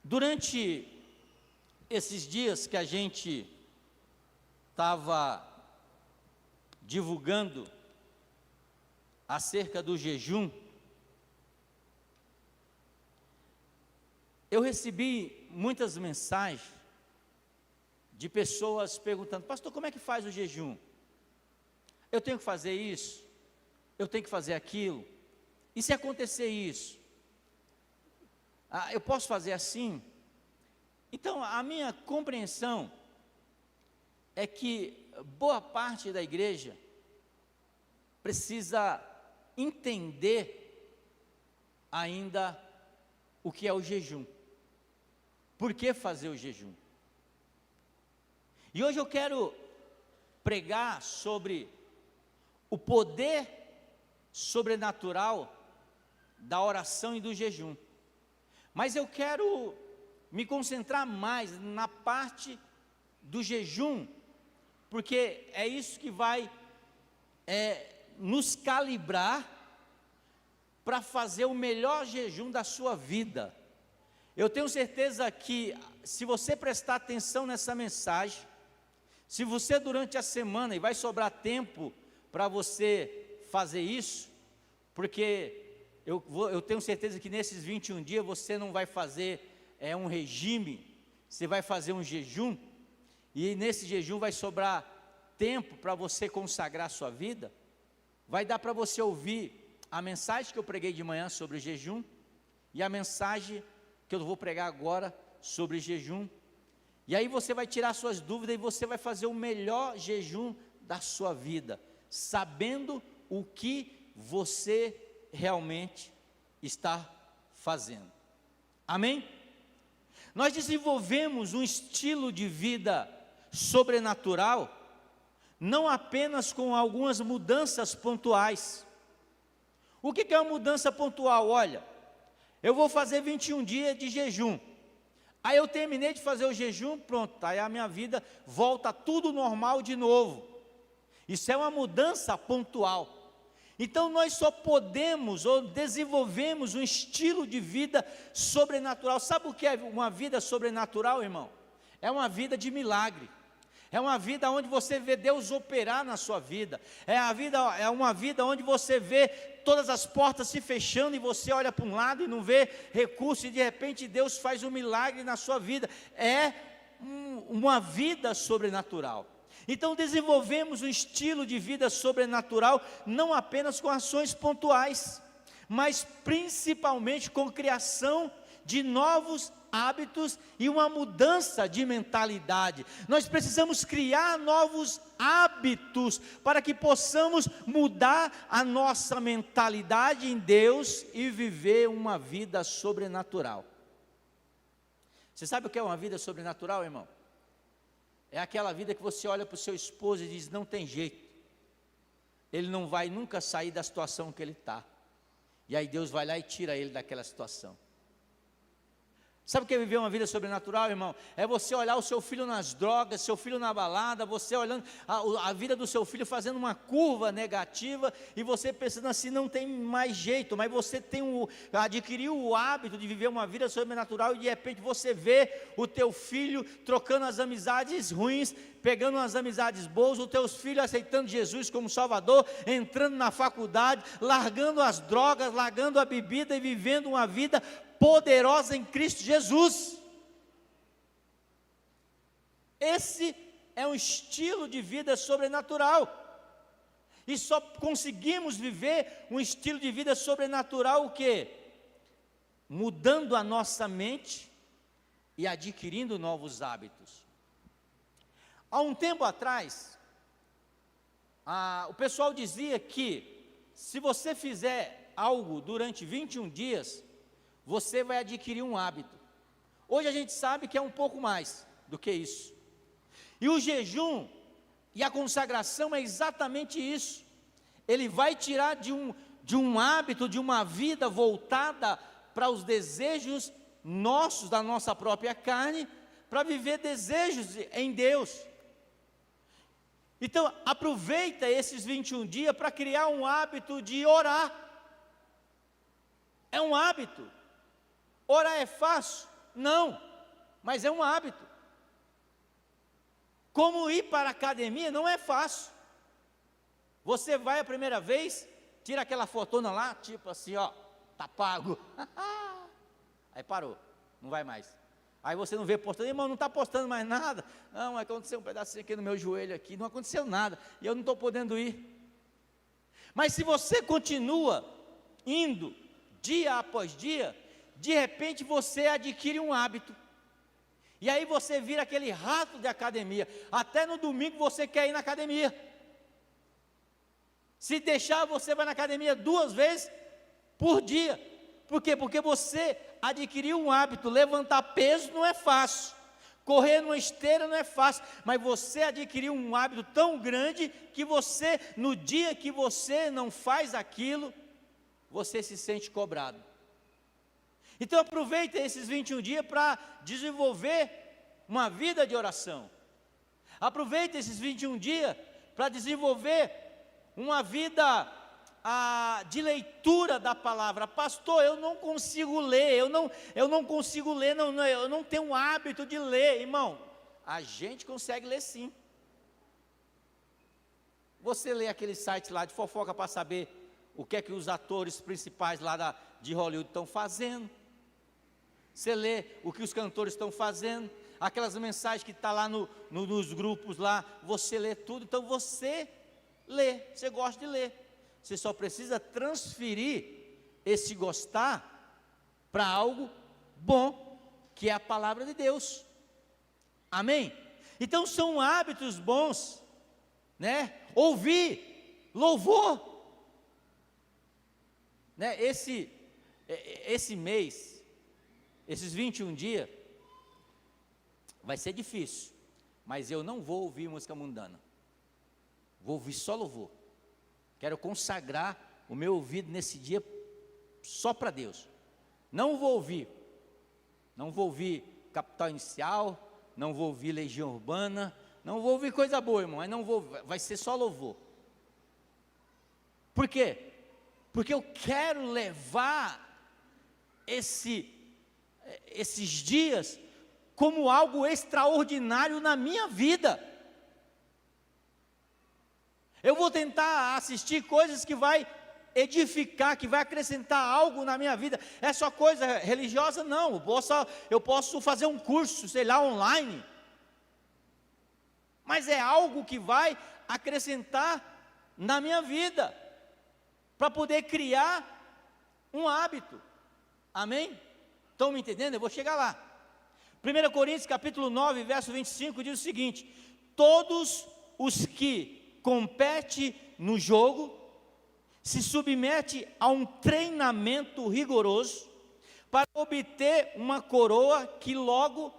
Durante esses dias que a gente estava divulgando acerca do jejum, eu recebi muitas mensagens de pessoas perguntando: pastor, como é que faz o jejum? Eu tenho que fazer isso? Eu tenho que fazer aquilo? E se acontecer isso? Eu posso fazer assim? Então, a minha compreensão é que boa parte da igreja precisa entender ainda o que é o jejum. Por que fazer o jejum? E hoje eu quero pregar sobre o poder sobrenatural da oração e do jejum. Mas eu quero me concentrar mais na parte do jejum, porque é isso que vai nos calibrar para fazer o melhor jejum da sua vida. Eu tenho certeza que, se você prestar atenção nessa mensagem, se você durante a semana, e vai sobrar tempo para você fazer isso, porque eu tenho certeza que nesses 21 dias você não vai fazer um regime, você vai fazer um jejum, e nesse jejum vai sobrar tempo para você consagrar a sua vida. Vai dar para você ouvir a mensagem que eu preguei de manhã sobre o jejum, e a mensagem que eu vou pregar agora sobre jejum, e aí você vai tirar suas dúvidas, e você vai fazer o melhor jejum da sua vida, sabendo o que você realmente está fazendo. Amém? Nós desenvolvemos um estilo de vida sobrenatural, não apenas com algumas mudanças pontuais. O que é uma mudança pontual? Olha, eu vou fazer 21 dias de jejum, aí eu terminei de fazer o jejum, pronto, aí a minha vida volta tudo normal de novo. Isso é uma mudança pontual. Então nós só podemos ou desenvolvemos um estilo de vida sobrenatural. Sabe o que é uma vida sobrenatural, irmão? É uma vida de milagre. É uma vida onde você vê Deus operar na sua vida. É uma vida onde você vê todas as portas se fechando e você olha para um lado e não vê recurso, e de repente Deus faz um milagre na sua vida. É uma vida sobrenatural. Então desenvolvemos um estilo de vida sobrenatural, não apenas com ações pontuais, mas principalmente com criação de novos hábitos e uma mudança de mentalidade. Nós precisamos criar novos hábitos para que possamos mudar a nossa mentalidade em Deus e viver uma vida sobrenatural. Você sabe o que é uma vida sobrenatural, irmão? É aquela vida que você olha para o seu esposo e diz: não tem jeito, ele não vai nunca sair da situação que ele está, e aí Deus vai lá e tira ele daquela situação. Sabe o que é viver uma vida sobrenatural, irmão? É você olhar o seu filho nas drogas, seu filho na balada, você olhando a vida do seu filho fazendo uma curva negativa, e você pensando assim: não tem mais jeito, mas você adquiriu o hábito de viver uma vida sobrenatural, e de repente você vê o teu filho trocando as amizades ruins, pegando as amizades boas, os teus filhos aceitando Jesus como Salvador, entrando na faculdade, largando as drogas, largando a bebida e vivendo uma vida poderosa em Cristo Jesus. Esse é um estilo de vida sobrenatural, e só conseguimos viver um estilo de vida sobrenatural o quê? Mudando a nossa mente e adquirindo novos hábitos. Há um tempo atrás, o pessoal dizia que se você fizer algo durante 21 dias, você vai adquirir um hábito. Hoje a gente sabe que é um pouco mais do que isso. E o jejum e a consagração é exatamente isso. Ele vai tirar de um hábito, de uma vida voltada para os desejos nossos, da nossa própria carne, para viver desejos em Deus. Então, aproveita esses 21 dias para criar um hábito de orar. É um hábito. Orar é fácil? Não, mas é um hábito. Como ir para a academia não é fácil. Você vai a primeira vez, tira aquela fotona lá, tipo assim, ó, tá pago. Aí parou, não vai mais. Aí você não vê postando, irmão, não está postando mais nada. Não, aconteceu um pedacinho aqui no meu joelho aqui, não aconteceu nada, e eu não estou podendo ir. Mas se você continua indo, dia após dia, de repente você adquire um hábito. E aí você vira aquele rato de academia. Até no domingo você quer ir na academia. Se deixar, você vai na academia 2 vezes por dia. Por quê? Porque você adquiriu um hábito. Levantar peso não é fácil, correr numa esteira não é fácil, mas você adquiriu um hábito tão grande que você, no dia que você não faz aquilo, você se sente cobrado. Então aproveita esses 21 dias para desenvolver uma vida de oração. Aproveita esses 21 dias para desenvolver uma vida de leitura da palavra. Pastor, eu não consigo ler, eu não consigo ler, eu não tenho o hábito de ler. Irmão, a gente consegue ler sim. Você lê aquele site lá de fofoca para saber o que é que os atores principais lá de Hollywood estão fazendo. Você lê o que os cantores estão fazendo, aquelas mensagens que estão lá nos grupos lá, você lê tudo. Então você lê, você gosta de ler. Você só precisa transferir esse gostar para algo bom, que é a palavra de Deus. Amém? Então são hábitos bons, né? Ouvir louvor, né? Esse mês, esses 21 dias, vai ser difícil, mas eu não vou ouvir música mundana. Vou ouvir só louvor. Quero consagrar o meu ouvido nesse dia só para Deus. Não vou ouvir Capital Inicial, não vou ouvir Legião Urbana, não vou ouvir coisa boa, irmão, mas não vou, vai ser só louvor. Por quê? Porque eu quero levar esses dias como algo extraordinário na minha vida. Eu vou tentar assistir coisas que vai edificar, que vai acrescentar algo na minha vida. É só coisa religiosa? Não, eu posso fazer um curso, sei lá, online. Mas é algo que vai acrescentar na minha vida, para poder criar um hábito. Amém? Estão me entendendo? Eu vou chegar lá. 1 Coríntios capítulo 9, verso 25, diz o seguinte: todos os que compete no jogo, se submete a um treinamento rigoroso, para obter uma coroa que logo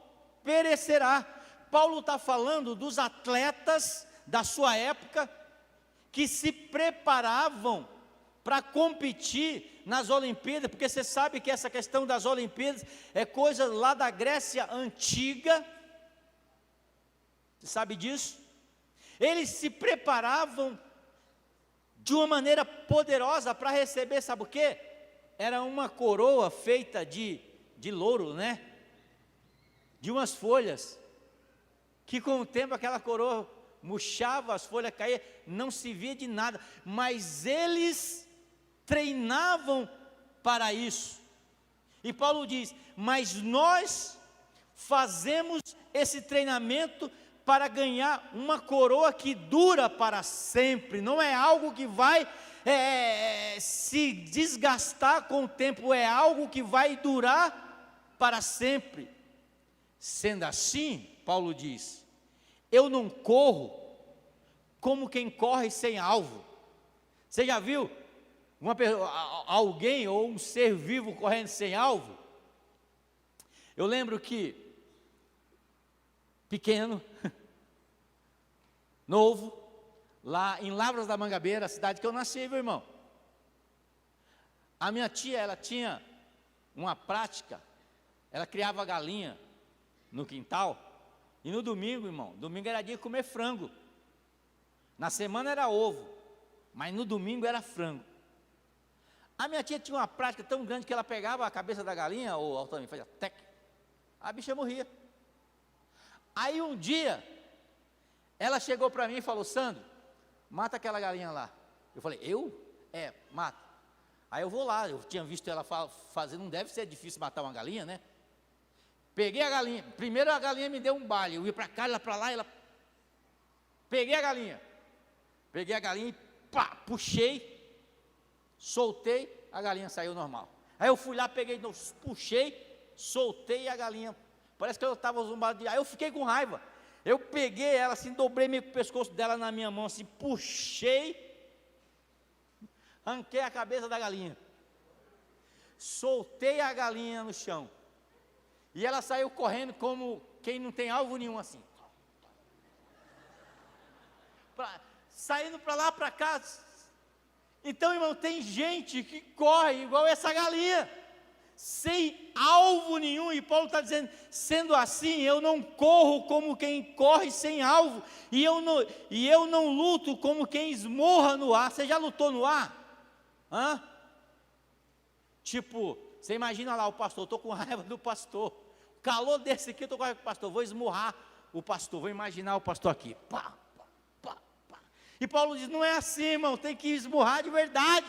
perecerá. Paulo está falando dos atletas da sua época, que se preparavam para competir nas Olimpíadas, porque você sabe que essa questão das Olimpíadas é coisa lá da Grécia Antiga, você sabe disso? Eles se preparavam de uma maneira poderosa para receber, sabe o quê? Era uma coroa feita de louro, né? De umas folhas, que com o tempo aquela coroa murchava, as folhas caíam, não se via de nada, mas eles treinavam para isso. E Paulo diz: mas nós fazemos esse treinamento para ganhar uma coroa que dura para sempre, não é algo que vai se desgastar com o tempo, é algo que vai durar para sempre. Sendo assim, Paulo diz: eu não corro como quem corre sem alvo. Você já viu alguém ou um ser vivo correndo sem alvo? Eu lembro que pequeno, novo, lá em Lavras da Mangabeira, a cidade que eu nasci, meu irmão. A minha tia, ela tinha uma prática, ela criava galinha, no quintal. E no domingo, irmão, domingo era dia de comer frango. Na semana era ovo, mas no domingo era frango. A minha tia tinha uma prática tão grande que ela pegava a cabeça da galinha, ou Altamir, fazia tec, a bicha morria. Aí um dia, ela chegou para mim e falou: Sandro, mata aquela galinha lá. Eu falei: eu? É, mata. Aí eu vou lá, eu tinha visto ela fazer, não deve ser difícil matar uma galinha, né? Peguei a galinha, primeiro a galinha me deu um baile, eu ia para cá, ela para lá, ela... Peguei a galinha e pá, puxei, soltei, a galinha saiu normal. Aí eu fui lá, peguei, puxei, soltei e a galinha, parece que eu estava zumbado de... Aí eu fiquei com raiva, eu peguei ela assim, dobrei meio que o pescoço dela na minha mão assim, puxei, arranquei a cabeça da galinha, soltei a galinha no chão, e ela saiu correndo como quem não tem alvo nenhum assim, saindo para lá, para cá. Então, irmão, tem gente que corre igual essa galinha, sem alvo nenhum, e Paulo está dizendo: sendo assim, eu não corro como quem corre sem alvo, e eu não luto como quem esmurra no ar. Você já lutou no ar? Hã? Tipo, você imagina lá o pastor, estou com raiva do pastor, o calor desse aqui, estou com raiva do pastor, vou esmurrar o pastor, vou imaginar o pastor aqui, pá, pá, pá, pá. E Paulo diz: não é assim, irmão, tem que esmurrar de verdade.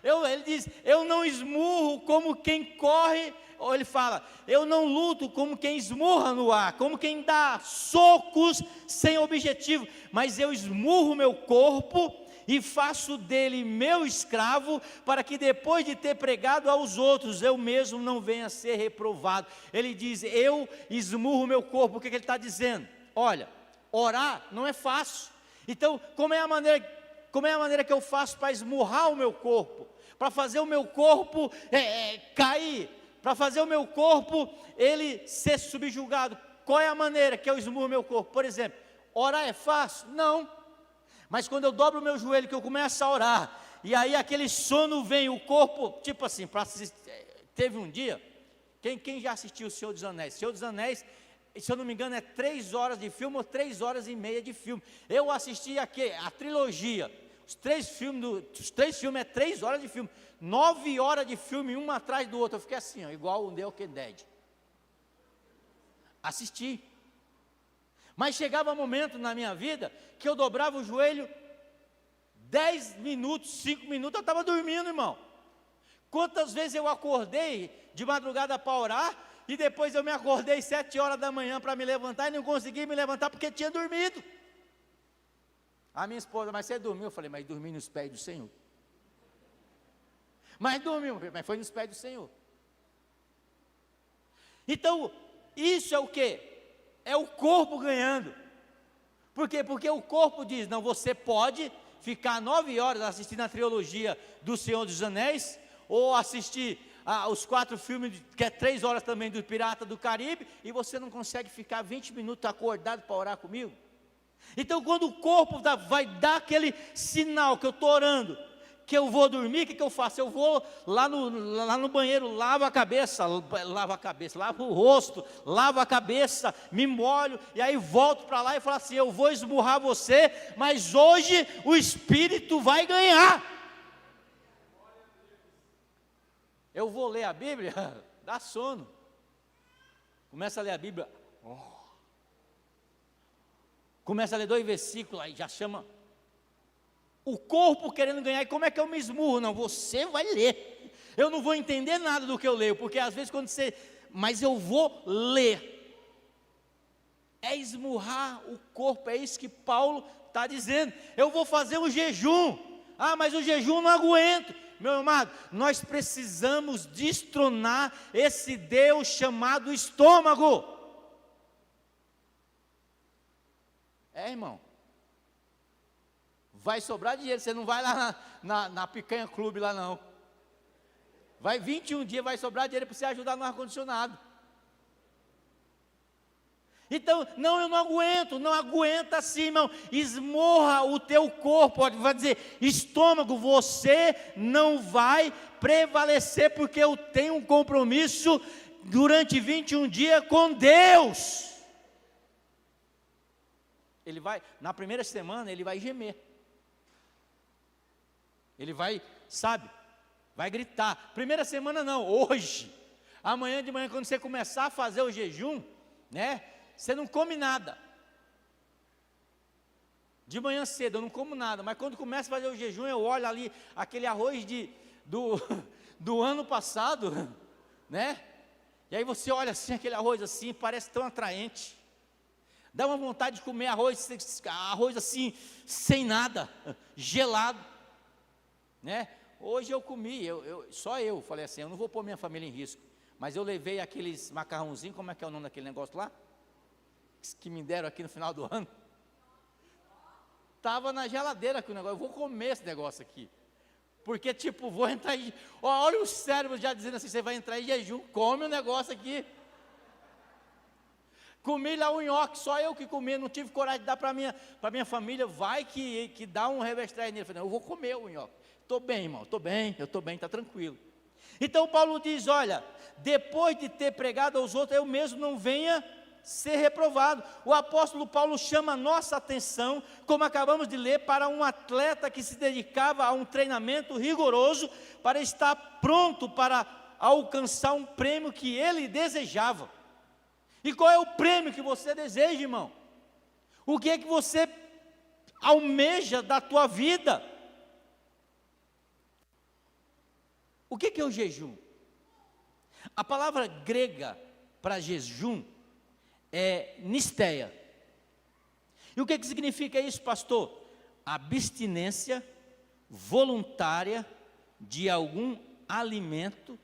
Ele diz: eu não esmurro como quem corre, ou ele fala: eu não luto como quem esmurra no ar, como quem dá socos sem objetivo, mas eu esmurro o meu corpo e faço dele meu escravo, para que depois de ter pregado aos outros, eu mesmo não venha a ser reprovado. Ele diz: eu esmurro o meu corpo. O que ele está dizendo? Olha, orar não é fácil. Então, como é a maneira que eu faço para esmurrar o meu corpo, para fazer o meu corpo cair, para fazer o meu corpo ele ser subjugado? Qual é a maneira que eu esmurro o meu corpo? Por exemplo, orar é fácil? Não. Mas quando eu dobro o meu joelho, que eu começo a orar, e aí aquele sono vem, o corpo, tipo assim, teve um dia, quem já assistiu o Senhor dos Anéis? Senhor dos Anéis, se eu não me engano, é 3 horas de filme ou 3 horas e meia de filme. Eu assisti a trilogia, os três filmes é 3 horas de filme, 9 horas de filme, um atrás do outro. Eu fiquei assim, ó, igual o The Walking Dead. Assisti. Mas chegava um momento na minha vida que eu dobrava o joelho, 10 minutos, 5 minutos, eu estava dormindo, irmão. Quantas vezes eu acordei de madrugada para orar, e depois eu me acordei 7 horas da manhã para me levantar, e não consegui me levantar porque tinha dormido. A minha esposa: mas você dormiu? Eu falei: mas dormi nos pés do Senhor. Mas dormiu, mas foi nos pés do Senhor. Então, isso é o quê? É o corpo ganhando. Por quê? Porque o corpo diz: não, você pode ficar 9 horas assistindo a trilogia do Senhor dos Anéis, ou assistir os 4 filmes, que é 3 horas também, do Pirata do Caribe, e você não consegue ficar 20 minutos acordado para orar comigo. Então, quando o corpo vai dar aquele sinal que eu estou orando, que eu vou dormir, o que eu faço? Eu vou lá no banheiro, lavo a cabeça, lavo o rosto, lavo a cabeça, me molho, e aí volto para lá e falo assim: eu vou esmurrar você, mas hoje o Espírito vai ganhar. Eu vou ler a Bíblia, dá sono. Começa a ler a Bíblia, começa a ler 2 versículos, aí já chama o corpo querendo ganhar. E como é que eu me esmurro? Não, você vai ler. Eu não vou entender nada do que eu leio, porque às vezes mas eu vou ler. É esmurrar o corpo, é isso que Paulo está dizendo. Eu vou fazer um jejum. Ah, mas o jejum não aguento. Meu amado, nós precisamos destronar esse Deus chamado estômago. Irmão, vai sobrar dinheiro. Você não vai lá na Picanha Clube lá não. Vai 21 dias, vai sobrar dinheiro para você ajudar no ar-condicionado. Então, não, eu não aguenta assim, irmão. Esmorra o teu corpo, vai dizer: estômago, você não vai prevalecer, porque eu tenho um compromisso durante 21 dias com Deus. Ele vai, na primeira semana, ele vai gemer. Ele vai, sabe, vai gritar. Primeira semana não, hoje. Amanhã de manhã, quando você começar a fazer o jejum, né, você não come nada. De manhã cedo eu não como nada, mas quando começa a fazer o jejum, eu olho ali aquele arroz do ano passado, né? E aí você olha assim, aquele arroz assim, parece tão atraente. Dá uma vontade de comer arroz assim, sem nada, gelado, né? Hoje eu comi, só eu falei assim, eu não vou pôr minha família em risco, mas eu levei aqueles macarrãozinhos, como é que é o nome daquele negócio lá? Que me deram aqui no final do ano. Estava na geladeira com o negócio, eu vou comer esse negócio aqui. Porque tipo, vou entrar em... Olha o cérebro já dizendo assim, você vai entrar em jejum, come o negócio aqui. Comi lá o nhoque, só eu que comi, não tive coragem de dar para minha família, vai que dá um revestrar nele. Eu falei, não, eu vou comer o nhoque. Estou bem, irmão, eu estou bem, está tranquilo. Então Paulo diz, olha, depois de ter pregado aos outros, eu mesmo não venha ser reprovado. O apóstolo Paulo chama a nossa atenção, como acabamos de ler, para um atleta que se dedicava a um treinamento rigoroso, para estar pronto para alcançar um prêmio que ele desejava. E qual é o prêmio que você deseja, irmão? O que é que você almeja da tua vida? O que é o jejum? A palavra grega para jejum é nisteia. E o que significa isso, pastor? Abstinência voluntária de algum alimento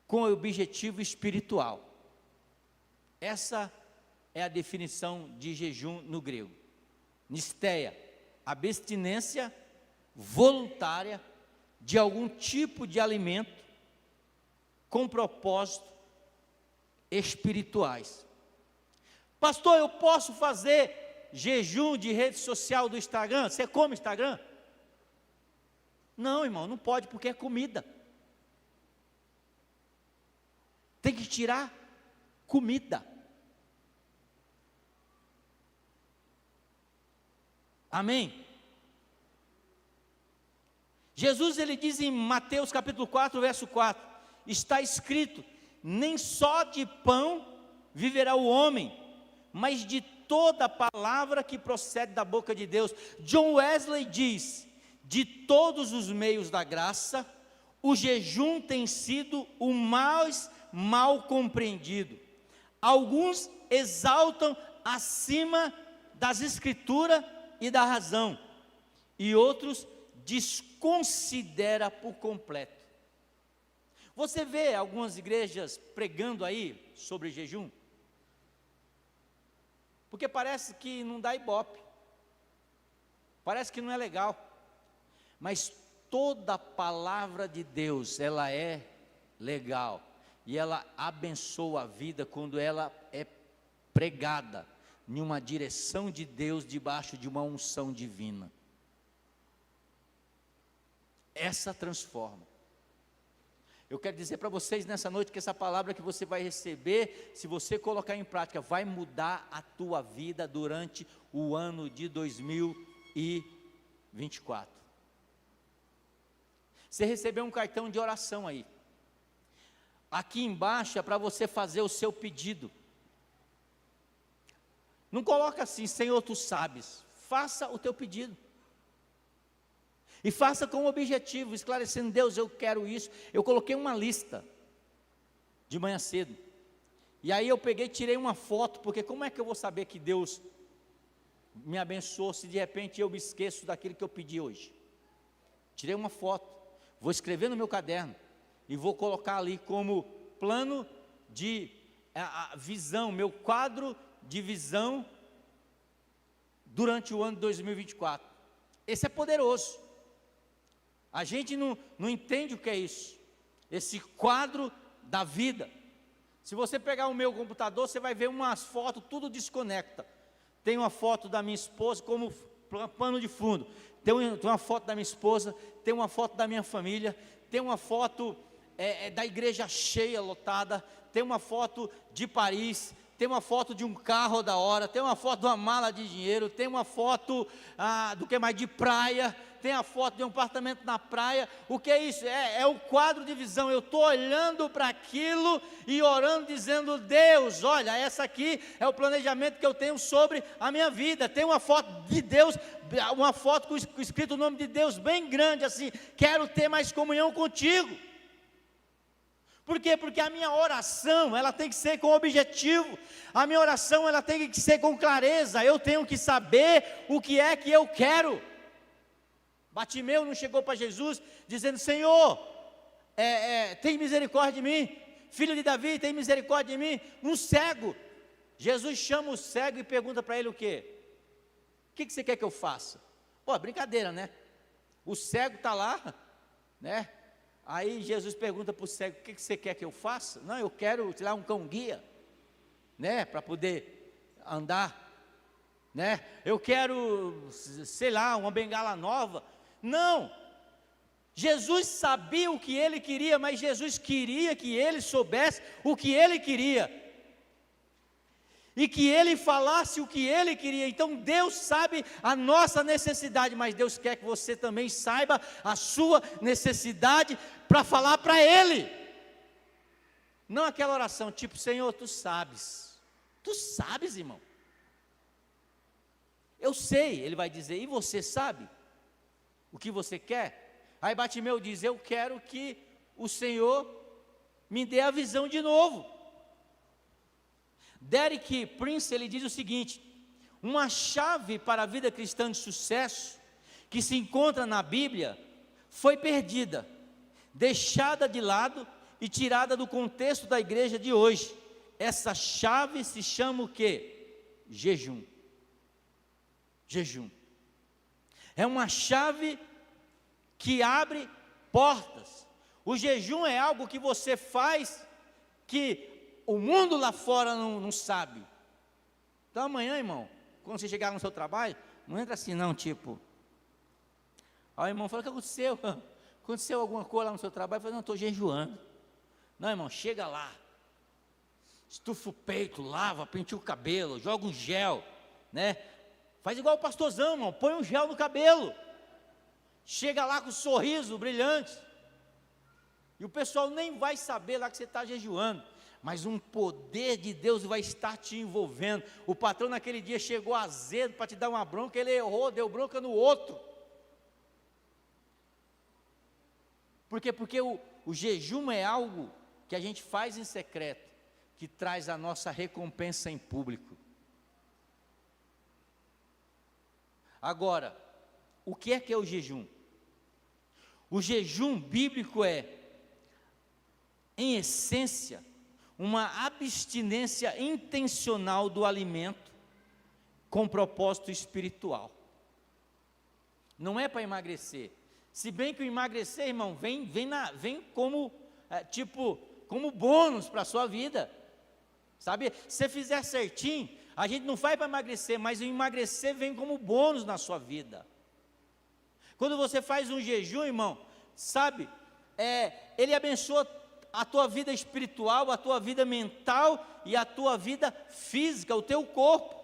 com objetivo espiritual. Essa é a definição de jejum no grego. Nisteia, abstinência voluntária de algum tipo de alimento com propósito espirituais. Pastor, eu posso fazer jejum de rede social do Instagram? Você come Instagram? Não, irmão, não pode, porque é comida. Tem que tirar comida. Amém? Jesus, ele diz em Mateus capítulo 4, verso 4, está escrito, nem só de pão viverá o homem, mas de toda palavra que procede da boca de Deus. John Wesley diz, de todos os meios da graça, o jejum tem sido o mais mal compreendido. Alguns exaltam acima das escrituras e da razão, e outros desconsidera por completo. Você vê algumas igrejas pregando aí sobre jejum? Porque parece que não dá ibope, parece que não é legal, mas toda palavra de Deus, ela é legal, e ela abençoa a vida quando ela é pregada em uma direção de Deus, debaixo de uma unção divina. Essa transforma. Eu quero dizer para vocês nessa noite que essa palavra que você vai receber, se você colocar em prática, vai mudar a tua vida durante o ano de 2024. Você recebeu um cartão de oração aí. Aqui embaixo é para você fazer o seu pedido. Não coloca assim, Senhor, tu sabes. Faça o teu pedido. E faça com objetivo, esclarecendo, Deus, eu quero isso. Eu coloquei uma lista de manhã cedo. E aí eu peguei e tirei uma foto, porque como é que eu vou saber que Deus me abençoou se de repente eu me esqueço daquilo que eu pedi hoje? Tirei uma foto, vou escrever no meu caderno e vou colocar ali como plano de visão, meu quadro de visão durante o ano de 2024. Esse é poderoso. A gente não entende o que é isso, esse quadro da vida. Se você pegar o meu computador, você vai ver umas fotos, tudo desconecta. Tem uma foto da minha esposa como pano de fundo, tem uma foto da minha esposa, tem uma foto da minha família, tem uma foto da igreja cheia, lotada, tem uma foto de Paris, tem uma foto de um carro da hora, tem uma foto de uma mala de dinheiro, tem uma foto do que mais, de praia, tem a foto de um apartamento na praia. O que é isso? É o quadro de visão. Eu estou olhando para aquilo e orando, dizendo: Deus, olha, essa aqui é o planejamento que eu tenho sobre a minha vida. Tem uma foto de Deus, uma foto com escrito o nome de Deus bem grande assim: quero ter mais comunhão contigo. Por quê? Porque a minha oração, ela tem que ser com objetivo, a minha oração, ela tem que ser com clareza. Eu tenho que saber o que é que eu quero. Bartimeu não chegou para Jesus dizendo: Senhor, tem misericórdia de mim, filho de Davi, tem misericórdia de mim. Um cego, Jesus chama o cego e pergunta para ele o quê? O que você quer que eu faça? Pô, brincadeira, né? O cego está lá, né? Aí Jesus pergunta para o cego: o que você quer que eu faça? Não, eu quero tirar um cão guia, né, para poder andar, né? Eu quero, sei lá, uma bengala nova. Não, Jesus sabia o que ele queria, mas Jesus queria que ele soubesse o que ele queria, e que ele falasse o que ele queria. Então Deus sabe a nossa necessidade, mas Deus quer que você também saiba a sua necessidade para falar para Ele. Não aquela oração tipo: Senhor, tu sabes, irmão. Eu sei, ele vai dizer: e você sabe o que você quer? Aí Bartimeu diz: eu quero que o Senhor me dê a visão de novo. Derek Prince, ele diz o seguinte: uma chave para a vida cristã de sucesso que se encontra na Bíblia foi perdida, deixada de lado e tirada do contexto da igreja de hoje. Essa chave se chama o quê? Jejum. Jejum é uma chave que abre portas. O jejum é algo que você faz que o mundo lá fora não sabe. Então amanhã, irmão, quando você chegar no seu trabalho, não entra assim não, tipo: aí o irmão fala: o que aconteceu? Aconteceu alguma coisa lá no seu trabalho? Eu falo: não, estou jejuando. Não, irmão, chega lá, estufa o peito, lava, penteia o cabelo, joga um gel, né? Faz igual o pastorzão, irmão, põe um gel no cabelo, chega lá com um sorriso brilhante, e o pessoal nem vai saber lá que você está jejuando, mas um poder de Deus vai estar te envolvendo. O patrão naquele dia chegou azedo para te dar uma bronca, ele errou, deu bronca no outro. Por quê? Porque o jejum é algo que a gente faz em secreto, que traz a nossa recompensa em público. Agora, o que é o jejum? O jejum bíblico é, em essência, uma abstinência intencional do alimento com propósito espiritual. Não é para emagrecer. Se bem que o emagrecer, irmão, vem como como bônus para a sua vida. Sabe? Se você fizer certinho, a gente não faz para emagrecer, mas o emagrecer vem como bônus na sua vida. Quando você faz um jejum, irmão, sabe, ele abençoa a tua vida espiritual, a tua vida mental e a tua vida física, o teu corpo.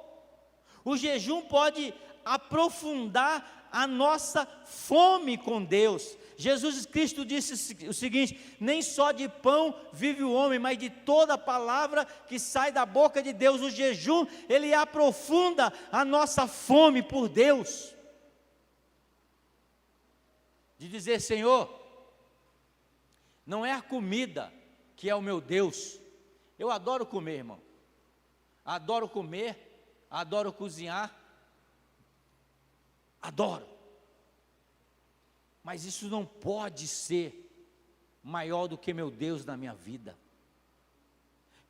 O jejum pode aprofundar a nossa fome com Deus. Jesus Cristo disse o seguinte: nem só de pão vive o homem, mas de toda palavra que sai da boca de Deus. O jejum, ele aprofunda a nossa fome por Deus. De dizer: Senhor, não é a comida que é o meu Deus. Eu adoro comer, irmão. Adoro comer, adoro cozinhar. Adoro. Mas isso não pode ser maior do que meu Deus na minha vida.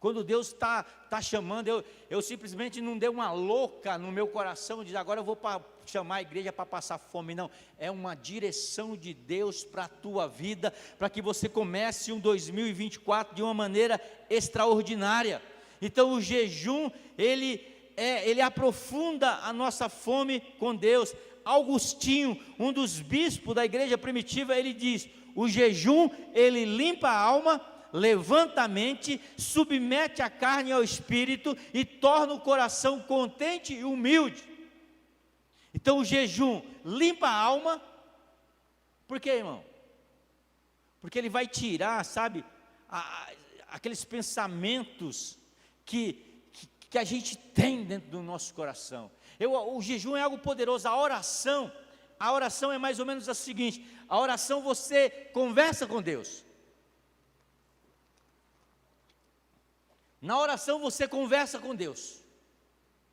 Quando Deus está chamando, eu simplesmente não dei uma louca no meu coração, de agora eu vou chamar a igreja para passar fome. Não, é uma direção de Deus para a tua vida, para que você comece um 2024 de uma maneira extraordinária. Então o jejum, ele ele aprofunda a nossa fome com Deus. Augustinho, um dos bispos da igreja primitiva, ele diz: o jejum, ele limpa a alma, levanta a mente, submete a carne ao espírito e torna o coração contente e humilde. Então o jejum limpa a alma. Por quê, irmão? Porque ele vai tirar, sabe, aqueles pensamentos que a gente tem dentro do nosso coração. O jejum é algo poderoso. A oração é mais ou menos a seguinte: a oração, você conversa com Deus. Na oração você conversa com Deus,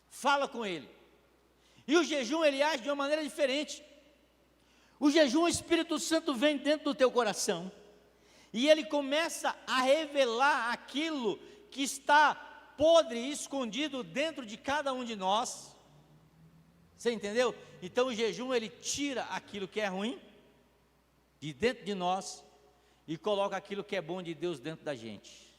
fala com Ele. E o jejum, ele age de uma maneira diferente. O jejum, o Espírito Santo vem dentro do teu coração e ele começa a revelar aquilo que está podre e escondido dentro de cada um de nós. Você entendeu? Então o jejum, ele tira aquilo que é ruim de dentro de nós e coloca aquilo que é bom de Deus dentro da gente.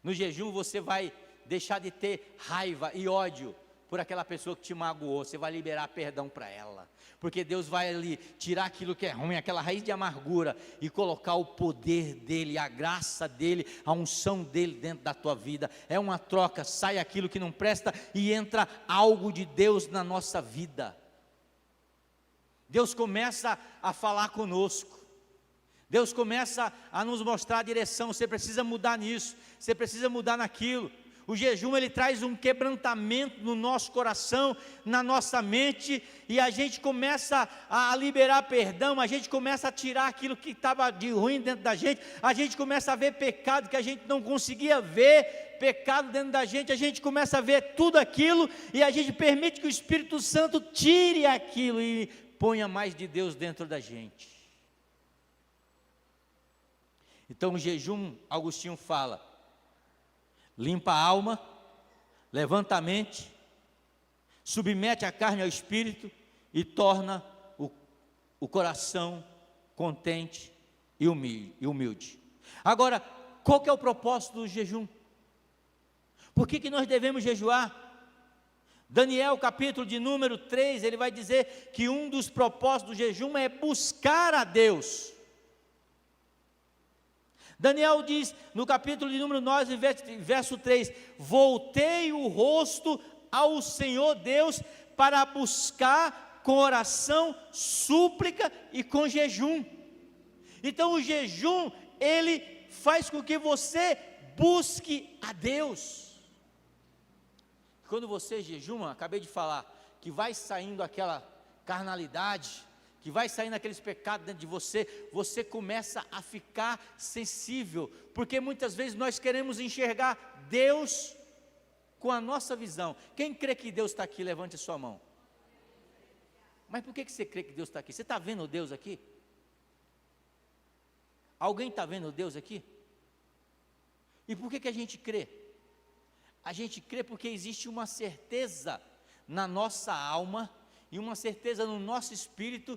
No jejum você vai deixar de ter raiva e ódio por aquela pessoa que te magoou. Você vai liberar perdão para ela, porque Deus vai ali tirar aquilo que é ruim, aquela raiz de amargura, e colocar o poder dele, a graça dele, a unção dele dentro da tua vida. É uma troca, sai aquilo que não presta e entra algo de Deus na nossa vida. Deus começa a falar conosco, Deus começa a nos mostrar a direção. Você precisa mudar nisso, você precisa mudar naquilo. O jejum, ele traz um quebrantamento no nosso coração, na nossa mente, e a gente começa a liberar perdão, a gente começa a tirar aquilo que estava de ruim dentro da gente, a gente começa a ver pecado que a gente não conseguia ver, pecado dentro da gente, a gente começa a ver tudo aquilo, e a gente permite que o Espírito Santo tire aquilo e ponha mais de Deus dentro da gente. Então o jejum, Agostinho fala, limpa a alma, levanta a mente, submete a carne ao espírito e torna o coração contente e humilde. Agora, qual que é o propósito do jejum? Por que nós devemos jejuar? Daniel, capítulo de número 3, ele vai dizer que um dos propósitos do jejum é buscar a Deus. Daniel diz, no capítulo de número 9, verso 3, voltei o rosto ao Senhor Deus para buscar com oração, súplica e com jejum. Então o jejum, ele faz com que você busque a Deus. Quando você jejuma, acabei de falar, que vai saindo aquela carnalidade, que vai saindo aqueles pecados dentro de você, você começa a ficar sensível, porque muitas vezes nós queremos enxergar Deus com a nossa visão. Quem crê que Deus está aqui, levante a sua mão. Mas por que você crê que Deus está aqui? Você está vendo Deus aqui? Alguém está vendo Deus aqui? E por que a gente crê? A gente crê porque existe uma certeza na nossa alma e uma certeza no nosso espírito,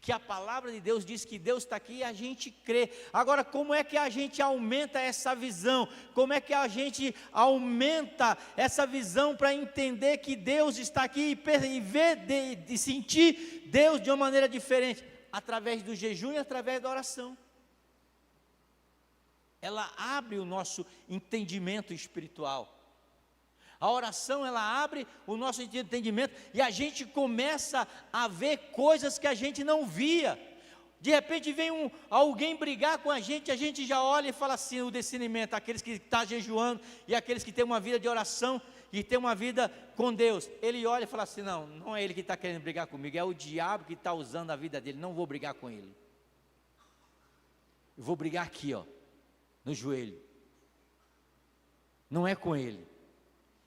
que a palavra de Deus diz que Deus está aqui, e a gente crê. Agora, como é que a gente aumenta essa visão? Como é que a gente aumenta essa visão para entender que Deus está aqui e ver, de sentir Deus de uma maneira diferente? Através do jejum e através da oração. Ela abre o nosso entendimento espiritual. A oração, ela abre o nosso entendimento e a gente começa a ver coisas que a gente não via. De repente vem alguém brigar com a gente já olha e fala assim, o discernimento, aqueles que estão jejuando e aqueles que têm uma vida de oração e têm uma vida com Deus. Ele olha e fala assim, não é ele que está querendo brigar comigo, é o diabo que está usando a vida dele, não vou brigar com ele. Eu vou brigar aqui, no joelho. Não é com ele.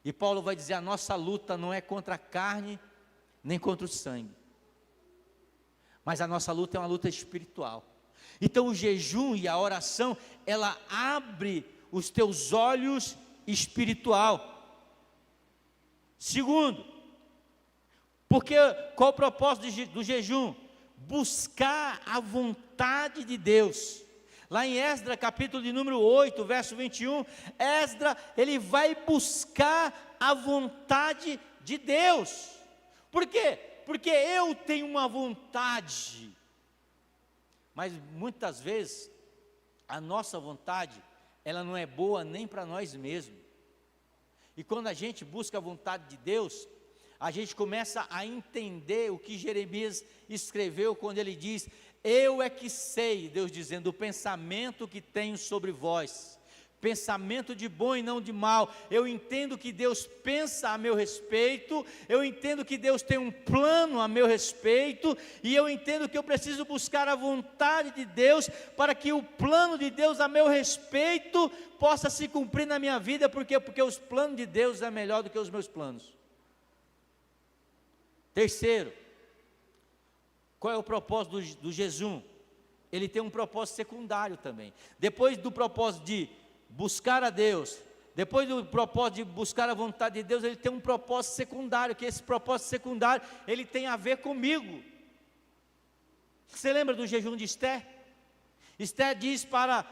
E Paulo vai dizer, a nossa luta não é contra a carne, nem contra o sangue. Mas a nossa luta é uma luta espiritual. Então o jejum e a oração, ela abre os teus olhos espiritual. Segundo, porque qual o propósito do jejum? Buscar a vontade de Deus. Lá em Esdras, capítulo de número 8, verso 21, Esdras, ele vai buscar a vontade de Deus. Por quê? Porque eu tenho uma vontade, mas muitas vezes a nossa vontade, ela não é boa nem para nós mesmos. E quando a gente busca a vontade de Deus, a gente começa a entender o que Jeremias escreveu quando ele diz: eu é que sei, Deus dizendo, o pensamento que tenho sobre vós, pensamento de bom e não de mal. Eu entendo que Deus pensa a meu respeito, eu entendo que Deus tem um plano a meu respeito, e eu entendo que eu preciso buscar a vontade de Deus, para que o plano de Deus a meu respeito possa se cumprir na minha vida. Por quê? Porque os planos de Deus é melhor do que os meus planos. Terceiro, qual é o propósito do jejum? Ele tem um propósito secundário também. Depois do propósito de buscar a Deus, depois do propósito de buscar a vontade de Deus, ele tem um propósito secundário, que esse propósito secundário, ele tem a ver comigo. Você lembra do jejum de Esté? Esté diz para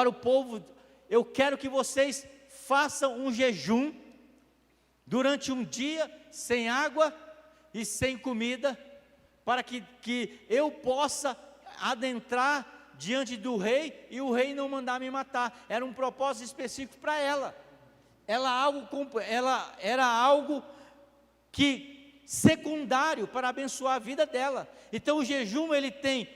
o povo: eu quero que vocês façam um jejum durante um dia, sem água e sem comida, para que eu possa adentrar diante do rei, e o rei não mandar me matar. Era um propósito específico para ela. Ela era algo que secundário para abençoar a vida dela. Então o jejum, ele tem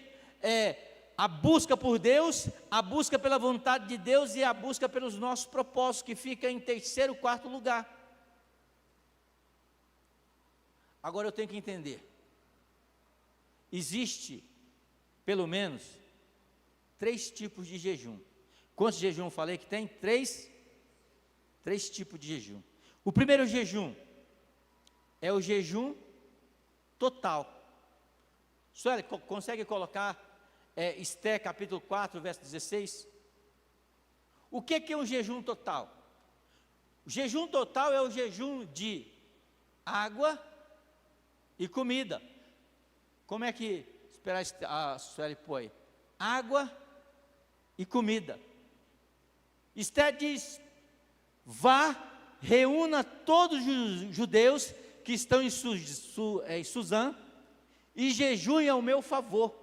a busca por Deus, a busca pela vontade de Deus e a busca pelos nossos propósitos, que fica em terceiro, quarto lugar. Agora eu tenho que entender, existe pelo menos 3 tipos de jejum. Quantos jejum eu falei que tem? 3 tipos de jejum. O primeiro jejum é o jejum total. Sueli, consegue colocar Esté capítulo 4, verso 16? O que é um jejum total? O jejum total é o jejum de água e comida. Como é que, esperar a Sueli põe? Água e comida. Esté diz: vá, reúna todos os judeus que estão em Suzã e jejuem ao meu favor.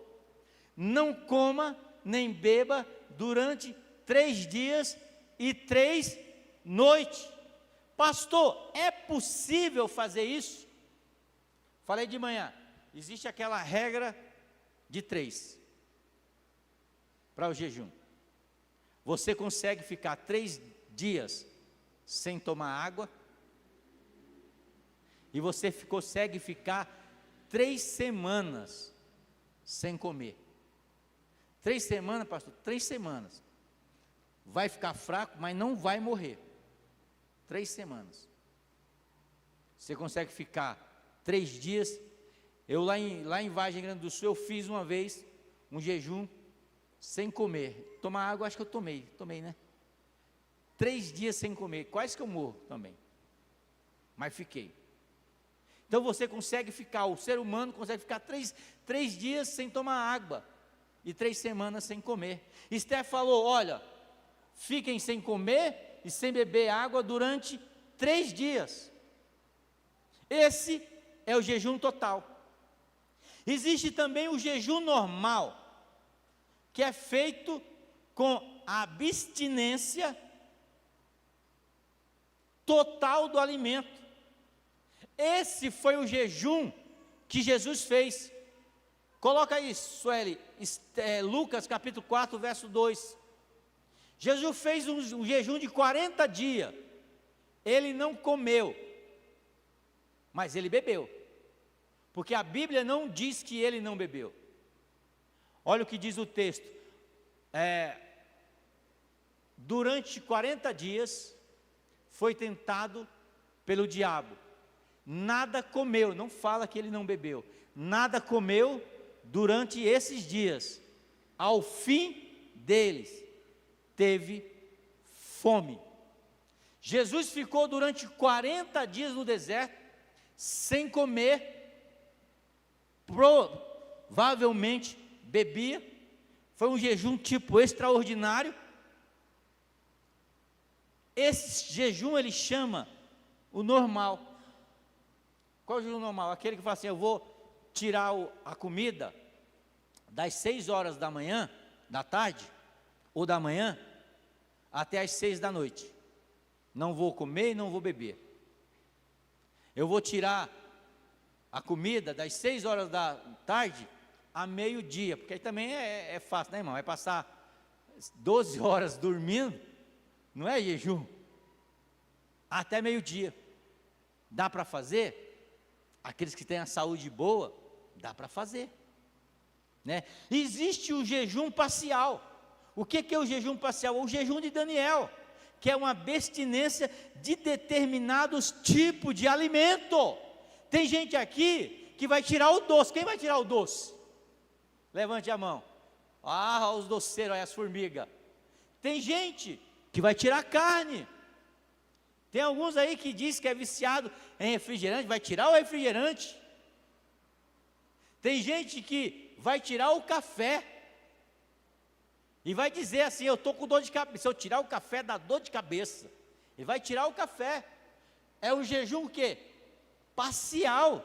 Não coma nem beba durante 3 dias e 3 noites. Pastor, é possível fazer isso? Falei de manhã, existe aquela regra de 3 para o jejum. Você consegue ficar 3 dias sem tomar água, e você consegue ficar 3 semanas sem comer. 3 semanas, pastor, 3 semanas. Vai ficar fraco, mas não vai morrer. 3 semanas. Você consegue ficar 3 dias. Eu lá em Vargem Grande do Sul, eu fiz uma vez um jejum sem comer. Tomar água, acho que eu tomei, né? 3 dias sem comer, quase que eu morro também, mas fiquei. Então você consegue ficar, o ser humano consegue ficar 3 dias sem tomar água, e 3 semanas sem comer. Esté falou: olha, fiquem sem comer e sem beber água durante 3 dias. Esse é o jejum total. Existe também o jejum normal, que é feito com a abstinência total do alimento. Esse foi o jejum que Jesus fez. Coloca aí, Sueli, Lucas capítulo 4, verso 2. Jesus fez um jejum de 40 dias. Ele não comeu, mas ele bebeu, porque a Bíblia não diz que ele não bebeu. Olha o que diz o texto: durante 40 dias foi tentado pelo diabo, nada comeu. Não fala que ele não bebeu, nada comeu durante esses dias. Ao fim deles, teve fome. Jesus ficou durante 40 dias no deserto, sem comer, provavelmente bebia, Foi um jejum tipo extraordinário. Esse jejum ele chama o normal. Qual é o jejum normal? Aquele que fala assim: eu vou tirar a comida das 6 horas da manhã, da tarde, ou da manhã, até as 6 da noite. Não vou comer e não vou beber. Eu vou tirar a comida das 6 horas da tarde a meio-dia, porque aí também é fácil, né, irmão? Vai passar 12 horas dormindo, não é jejum? Até meio-dia. Dá para fazer? Aqueles que têm a saúde boa, dá para fazer, né? Existe o jejum parcial. O que é o jejum parcial? O jejum de Daniel, que é uma abstinência de determinados tipos de alimento. Tem gente aqui que vai tirar o doce. Quem vai tirar o doce? Levante a mão. Ah, os doceiros, olha as formigas. Tem gente que vai tirar a carne. Tem alguns aí que diz que é viciado em refrigerante, vai tirar o refrigerante. Tem gente que vai tirar o café e vai dizer assim: eu estou com dor de cabeça. Se eu tirar o café, dá dor de cabeça. Ele vai tirar o café. É o jejum o quê? Parcial.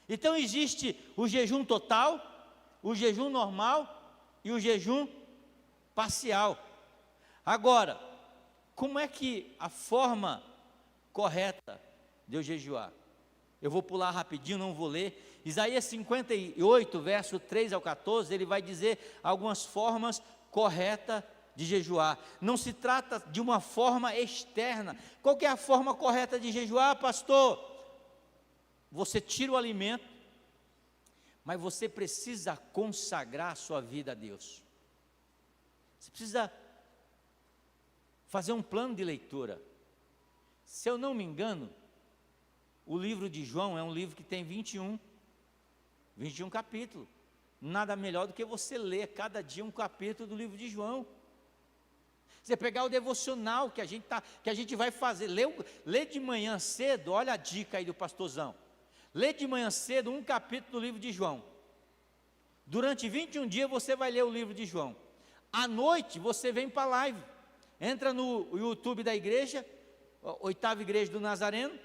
Então existe o jejum total, o jejum normal e o jejum parcial. Agora, como é que a forma correta de eu jejuar? Eu vou pular rapidinho, não vou ler. Isaías 58, verso 3 ao 14, ele vai dizer algumas formas corretas de jejuar. Não se trata de uma forma externa. Qual que é a forma correta de jejuar, pastor? Você tira o alimento, mas você precisa consagrar a sua vida a Deus. Você precisa fazer um plano de leitura. Se eu não me engano, o livro de João é um livro que tem 21 capítulos. Nada melhor do que você ler cada dia um capítulo do livro de João. Você pegar o devocional que a gente vai fazer, lê de manhã cedo, olha a dica aí do pastorzão. Lê de manhã cedo um capítulo do livro de João. Durante 21 dias você vai ler o livro de João. À noite você vem para a live. Entra no YouTube da igreja, 8ª Igreja do Nazareno,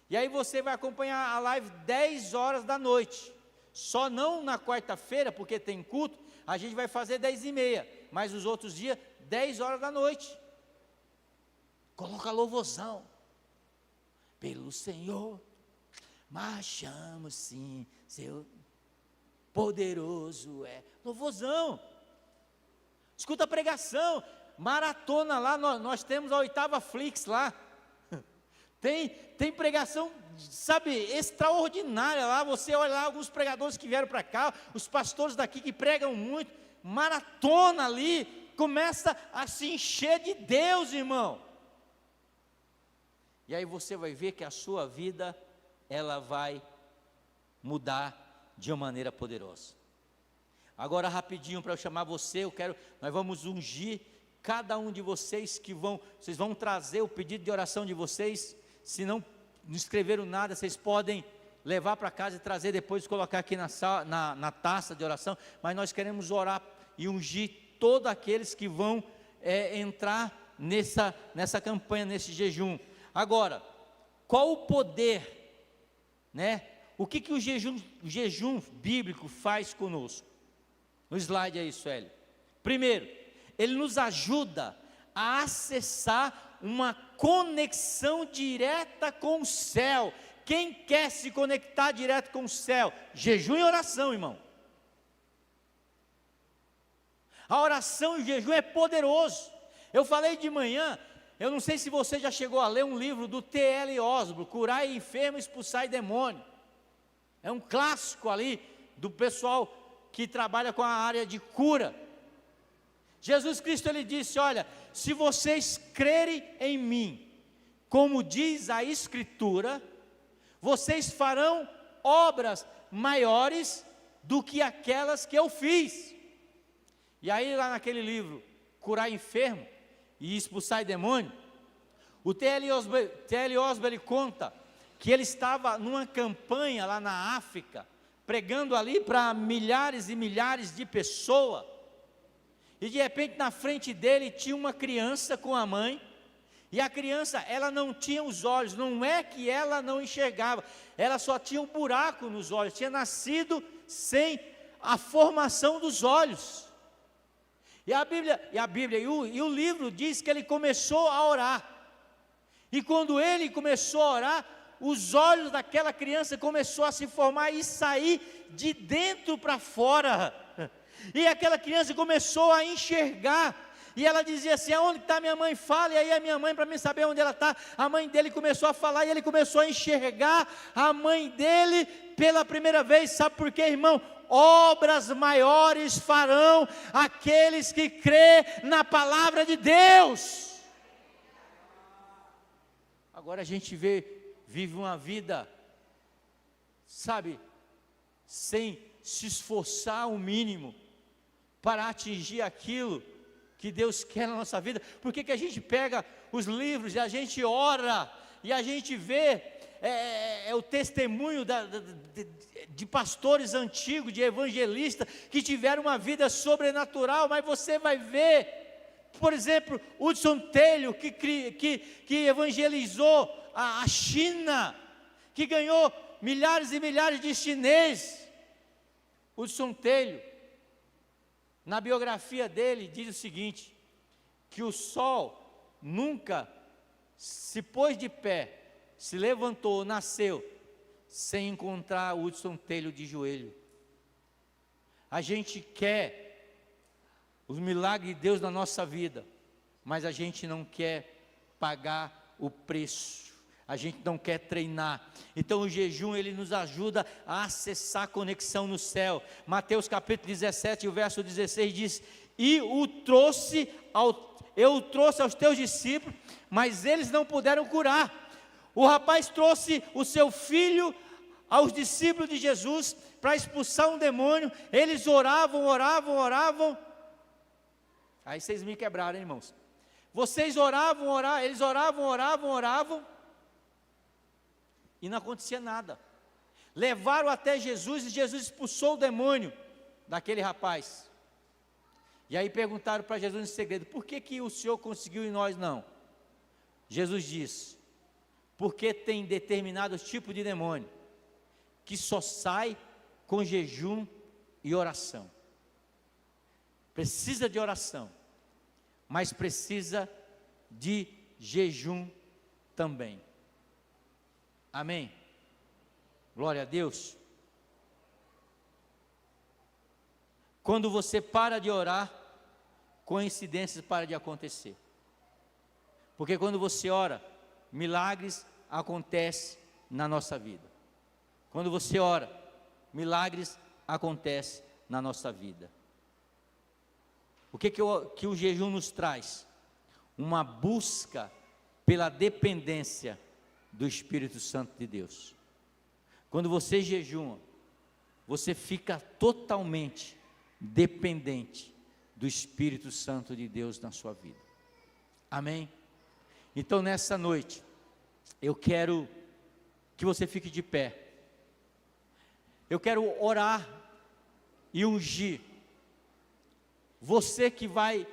e aí você vai acompanhar a live 10 horas da noite. Só não na quarta-feira, porque tem culto, a gente vai fazer 10h30, mas os outros dias, 10 horas da noite. Coloca louvorzão. Pelo Senhor, marchamos sim, seu poderoso é. Louvorzão. Escuta a pregação. Maratona lá, nós temos a 8ª Flix lá. Tem pregação, sabe, extraordinária lá. Você olha lá alguns pregadores que vieram para cá, os pastores daqui que pregam muito. Maratona ali, começa a se encher de Deus, irmão. E aí você vai ver que a sua vida, ela vai mudar de uma maneira poderosa. Agora rapidinho para eu chamar você, nós vamos ungir cada um de vocês vocês vão trazer o pedido de oração de vocês. Se não escreveram nada, vocês podem levar para casa e trazer depois, colocar aqui na taça de oração. Mas nós queremos orar e ungir todos aqueles que vão entrar nessa campanha, nesse jejum. Agora, qual o poder, né? O que o jejum bíblico faz conosco? No slide aí, Sueli. Primeiro, ele nos ajuda a acessar uma conexão direta com o céu. Quem quer se conectar direto com o céu? Jejum e oração, irmão. A oração e o jejum é poderoso. Eu falei de manhã, eu não sei se você já chegou a ler um livro do T.L. Osborne, Curai Enfermo, Expulsai Demônio. É um clássico ali do pessoal que trabalha com a área de cura. Jesus Cristo, ele disse: olha, se vocês crerem em mim, como diz a Escritura, vocês farão obras maiores do que aquelas que eu fiz. E aí lá naquele livro, Curar Enfermo e Expulsar Demônio, o T.L. Osborne conta que ele estava numa campanha lá na África, pregando ali para milhares e milhares de pessoas. e de repente na frente dele tinha uma criança com a mãe, e a criança, ela não tinha os olhos, não é que ela não enxergava, ela só tinha um buraco nos olhos, tinha nascido sem a formação dos olhos. E o livro diz que ele começou a orar. E quando ele começou a orar, os olhos daquela criança começou a se formar e sair de dentro para fora. E aquela criança começou a enxergar. E ela dizia assim: aonde está minha mãe? Fala. E aí a minha mãe, para mim saber onde ela está, a mãe dele começou a falar, e ele começou a enxergar a mãe dele pela primeira vez. Sabe por quê, irmão? Obras maiores farão aqueles que crê na palavra de Deus. Agora a gente vive uma vida, sabe, sem se esforçar o mínimo para atingir aquilo que Deus quer na nossa vida. Por que a gente pega os livros e a gente ora, e a gente vê o testemunho de pastores antigos, de evangelistas, que tiveram uma vida sobrenatural, mas você vai ver, por exemplo, Hudson Taylor, que evangelizou a China, que ganhou milhares e milhares de chineses. Hudson Taylor, na biografia dele, diz o seguinte: que o sol nunca se pôs de pé, se levantou, nasceu, sem encontrar Hudson Taylor de joelho. A gente quer os milagres de Deus na nossa vida, mas a gente não quer pagar o preço, a gente não quer treinar. Então o jejum, ele nos ajuda a acessar a conexão no céu. Mateus capítulo 17, o verso 16 diz: eu o trouxe aos teus discípulos, mas eles não puderam curar. O rapaz trouxe o seu filho aos discípulos de Jesus para expulsar um demônio. Eles oravam. Aí vocês me quebraram, hein, irmãos? Vocês eles oravam, e não acontecia nada. Levaram até Jesus, e Jesus expulsou o demônio daquele rapaz. E aí perguntaram para Jesus em segredo: por que o Senhor conseguiu e nós não? Jesus disse: porque tem determinados tipos de demônio que só sai com jejum e oração. Precisa de oração, mas precisa de jejum também. Amém? Glória a Deus. Quando você para de orar, coincidências param de acontecer. Porque quando você ora, milagres acontecem na nossa vida. Quando você ora, milagres acontecem na nossa vida. O que o jejum nos traz? Uma busca pela dependência do Espírito Santo de Deus. Quando você jejuma, você fica totalmente dependente do Espírito Santo de Deus na sua vida. Amém? Então nessa noite, eu quero que você fique de pé. Eu quero orar e ungir você que vai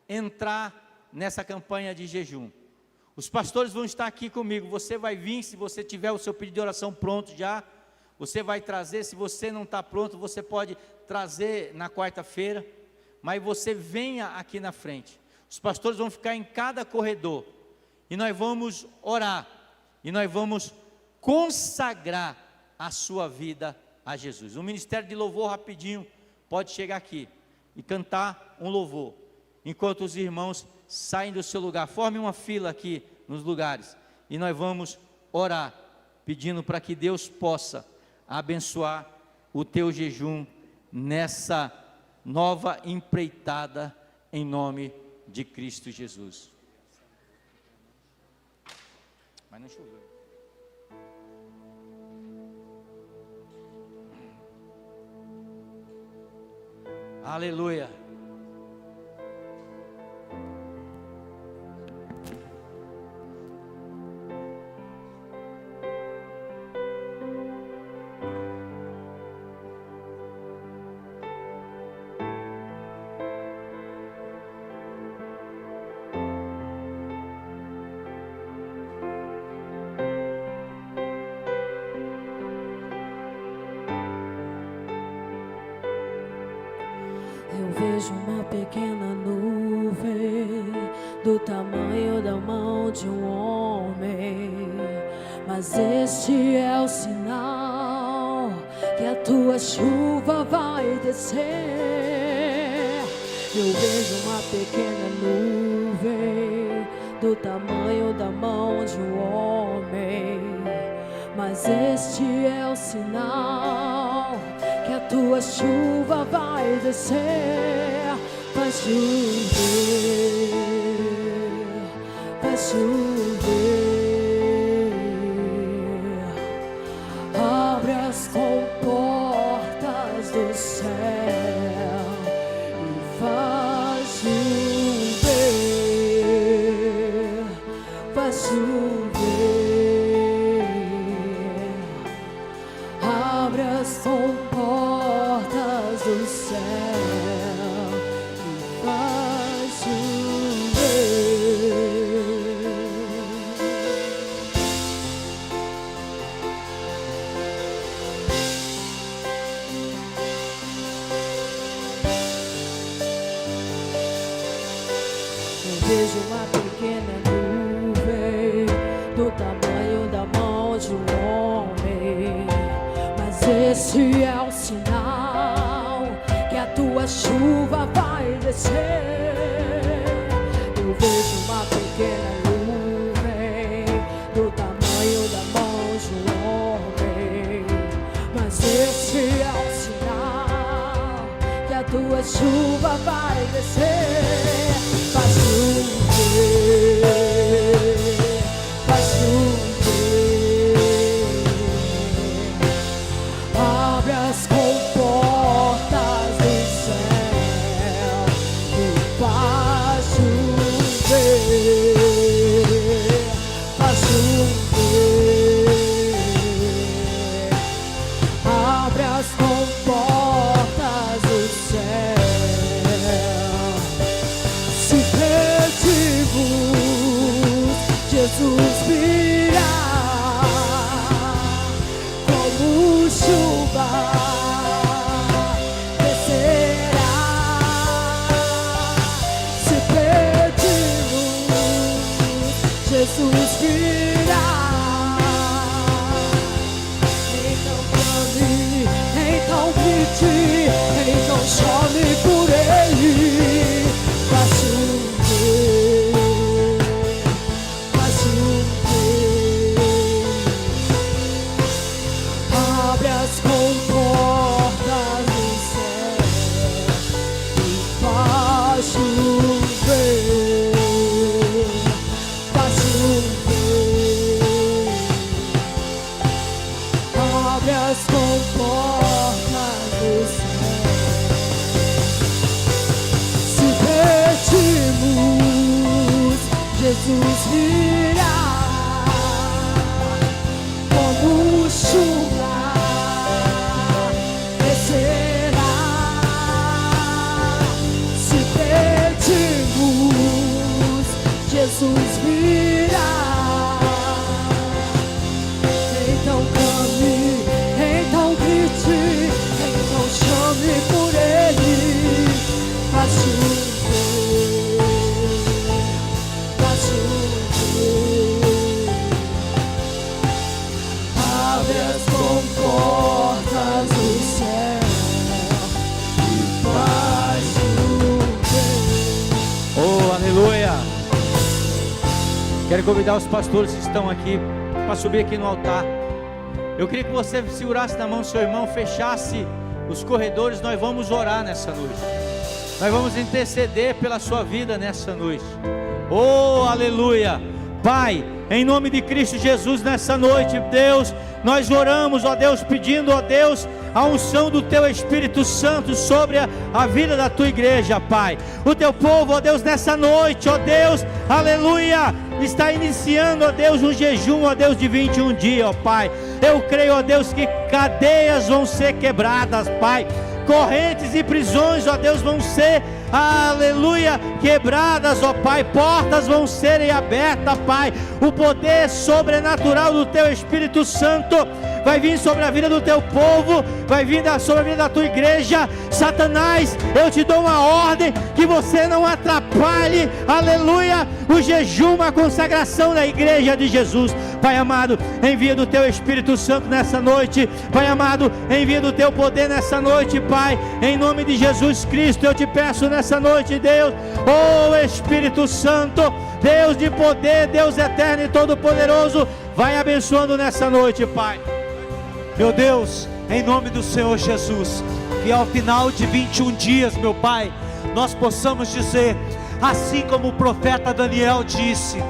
entrar nessa campanha de jejum. Os pastores vão estar aqui comigo. Você vai vir, se você tiver o seu pedido de oração pronto já, você vai trazer. Se você não está pronto, você pode trazer na quarta-feira, mas você venha aqui na frente. Os pastores vão ficar em cada corredor, e nós vamos orar, e nós vamos consagrar a sua vida a Jesus. O ministério de louvor, rapidinho, pode chegar aqui e cantar um louvor, enquanto os irmãos saem do seu lugar. Forme uma fila aqui nos lugares, e nós vamos orar, pedindo para que Deus possa abençoar o teu jejum nessa nova empreitada, em nome de Cristo Jesus. Mas não choveu. Aleluia. vejo uma pequena nuvem do tamanho da mão de um homem, mas este é o sinal que a tua chuva vai descer. Eu vejo uma pequena nuvem do tamanho da mão de um homem, mas este é o sinal que a tua chuva vai descer. Vai chover, vai chover. Abre as comportas do céu e faz chover, vai chover. Abre as comportas do céu e faz chover. Eu vejo uma pequena nuvem do tamanho da mão de um homem, mas esse é o sinal que a tua chuva vai descer. Eu vejo uma pequena nuvem do tamanho da mão de um homem, mas esse é o sinal que a tua chuva vai descer. Vai chover, vai chover. Abre as comportas do céu e faz chover, faz chover. Abre as comportas do céu. Se pedimos, Jesus virá como chuva, descerá. Se pedimos, Jesus virá. Então clame, então grite, então chame por Ele. Vai chover, vai chover. Abre as comportas do céu e faz chover, faz chover. Abre as comportas do céu. Se pedimos, Jesus virá como chuva, descerá. Se pedimos, Jesus virá. Então clame, então grite, então chame por Ele. Vai chover, vai chover. Abre as comportas do céu e faz chover. Oh, aleluia! Quero convidar os pastores que estão aqui para subir aqui no altar. Eu queria que você segurasse na mão do seu irmão, fechasse os corredores. Nós vamos orar nessa noite. Nós vamos interceder pela sua vida nessa noite. Oh, aleluia! Pai, em nome de Cristo Jesus, nessa noite, Deus, nós oramos, ó Deus, pedindo, ó Deus, a unção do Teu Espírito Santo sobre a vida da Tua igreja, Pai. O Teu povo, ó Deus, nessa noite, ó Deus, aleluia, está iniciando, ó Deus, um jejum, ó Deus, de 21 dias, ó Pai. Eu creio, ó Deus, que cadeias vão ser quebradas, Pai. Correntes e prisões, ó Deus, vão ser, aleluia, quebradas, ó Pai, portas vão serem abertas, Pai. O poder sobrenatural do Teu Espírito Santo vai vir sobre a vida do Teu povo, vai vir sobre a vida da Tua igreja. Satanás, eu te dou uma ordem, que você não atrapalhe, aleluia, o jejum, a consagração da igreja de Jesus. Pai amado, envia do Teu Espírito Santo nessa noite, Pai amado, envia do Teu poder nessa noite, Pai, em nome de Jesus Cristo, eu te peço nessa noite, Deus, oh Espírito Santo, Deus de poder, Deus eterno e todo-poderoso, vai abençoando nessa noite, Pai. Meu Deus, em nome do Senhor Jesus, que ao final de 21 dias, meu Pai, nós possamos dizer, assim como o profeta Daniel disse,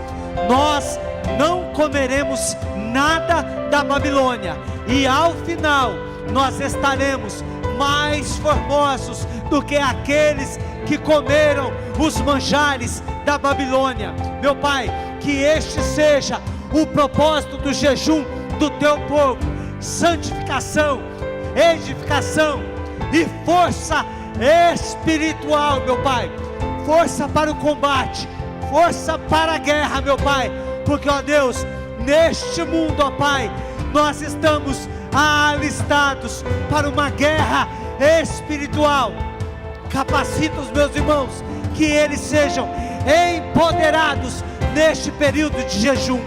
nós não comeremos nada da Babilônia, e ao final nós estaremos mais formosos do que aqueles que comeram os manjares da Babilônia. Meu Pai, que este seja o propósito do jejum do Teu povo: santificação, edificação e força espiritual, meu Pai, força para o combate, força para a guerra, meu Pai, porque, ó Deus, neste mundo, ó Pai, nós estamos alistados para uma guerra espiritual. Capacita os meus irmãos, que eles sejam empoderados neste período de jejum.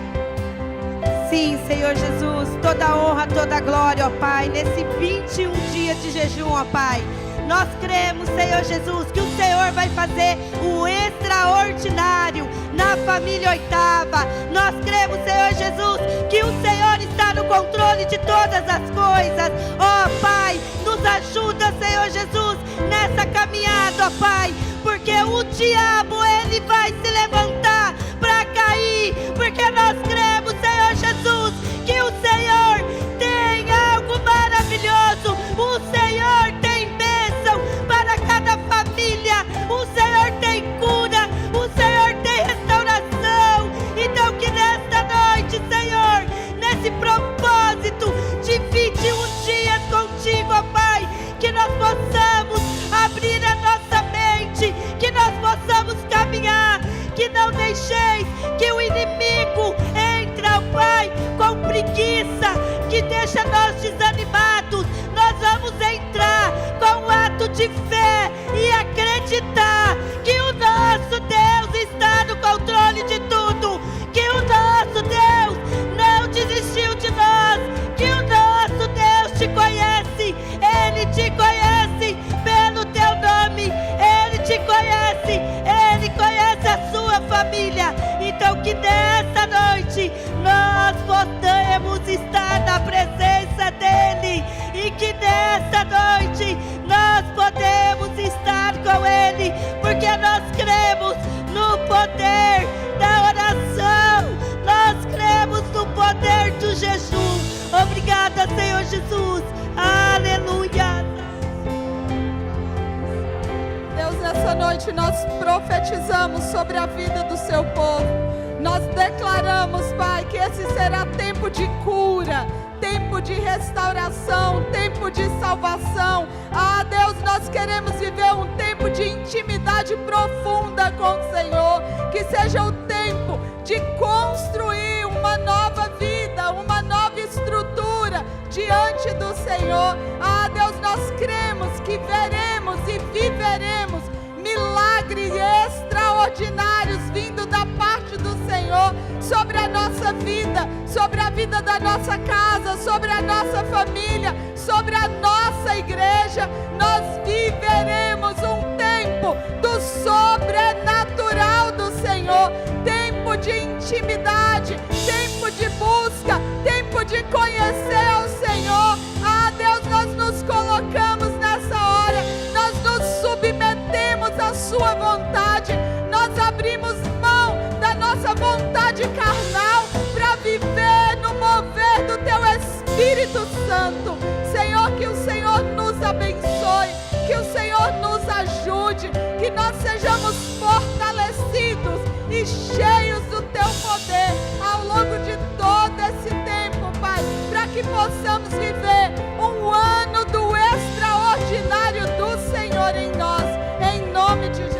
Sim, Senhor Jesus, toda a honra, toda a glória, ó Pai, nesse 21 dias de jejum, ó Pai. Nós cremos, Senhor Jesus, que o Senhor vai fazer o extraordinário na família Oitava. Nós cremos, Senhor Jesus, que o Senhor está no controle de todas as coisas. Ó Pai, nos ajuda, Senhor Jesus, nessa caminhada, ó Pai, porque o diabo, ele vai se levantar para cair, porque nós cremos, Senhor Jesus, que o Senhor tem algo maravilhoso, o Senhor tem bênção para cada família, o Senhor tem cura, o Senhor tem restauração. Então que nesta noite, Senhor, nesse propósito de 21 dias contigo, ó Pai, que nós possamos abrir a nossa mente, que nós possamos caminhar, que não deixeis que o inimigo entre, ó Pai, com preguiça, que deixa nós desanimados. Nós vamos entrar com um ato de fé e acreditar que o nosso Deus está no controle de tudo, que o nosso Deus não desistiu de nós, que o nosso Deus te conhece, Ele te conhece pelo teu nome, Ele te conhece, Ele conhece a sua família. Então que nessa noite nós possamos estar na presença dEle, e que nessa noite nós podemos estar com Ele, porque nós cremos no poder da oração, nós cremos no poder do jejum. Obrigada, Senhor Jesus, aleluia. Deus, nessa noite nós profetizamos sobre a vida do Seu povo. Nós declaramos, Pai, que esse será tempo de cura, tempo de restauração, tempo de salvação. Ah, Deus, nós queremos viver um tempo de intimidade profunda com o Senhor, que seja o tempo de construir uma nova vida, uma nova estrutura diante do Senhor. Ah, Deus, nós cremos que veremos e viveremos milagres extraordinários vindo da parte do Senhor sobre a nossa vida, sobre a vida da nossa casa, sobre a nossa família, sobre a nossa igreja. Nós viveremos um tempo do sobrenatural do Senhor, tempo de intimidade, tempo de busca, tempo de conhecer o Senhor. Ah, Deus, nós nos colocamos nessa hora, nós nos submetemos à Sua vontade, nós abrimos mão da nossa vontade carnal para viver no mover do Teu Espírito Santo. Senhor, que o Senhor nos abençoe, que o Senhor nos ajude, que nós sejamos fortalecidos e cheios do Teu poder ao longo de todo esse tempo, Pai, para que possamos viver um ano do extraordinário do Senhor em nós, em nome de Jesus.